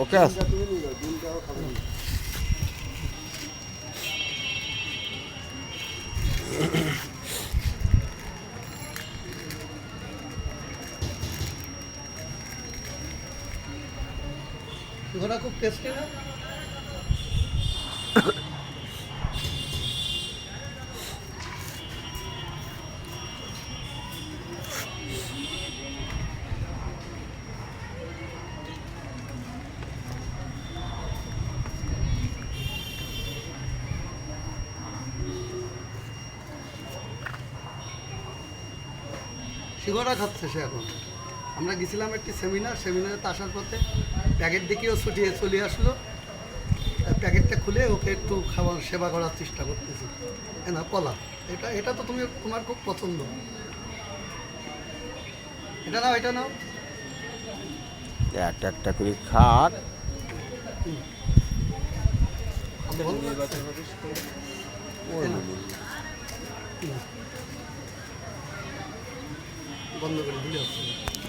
ওকে আছে। ঘোড়া খুব টেস্টি না? সিঙ্গারা খাচ্ছে সে এখন। আমরা গেছিলাম একটি সেমিনারে আসার পথে প্যাকেট দেখিও ছুটিয়ে চলে আসলো। প্যাকেটটা খুলে ওকে একটু খাবার সেবা করার চেষ্টা করতেছি। না কলা, এটা এটা তো তোমার খুব পছন্দ। এটা নাও, এটা নাও। একটা একটা করে খাক। বন্ধ করে দিলে হচ্ছে না।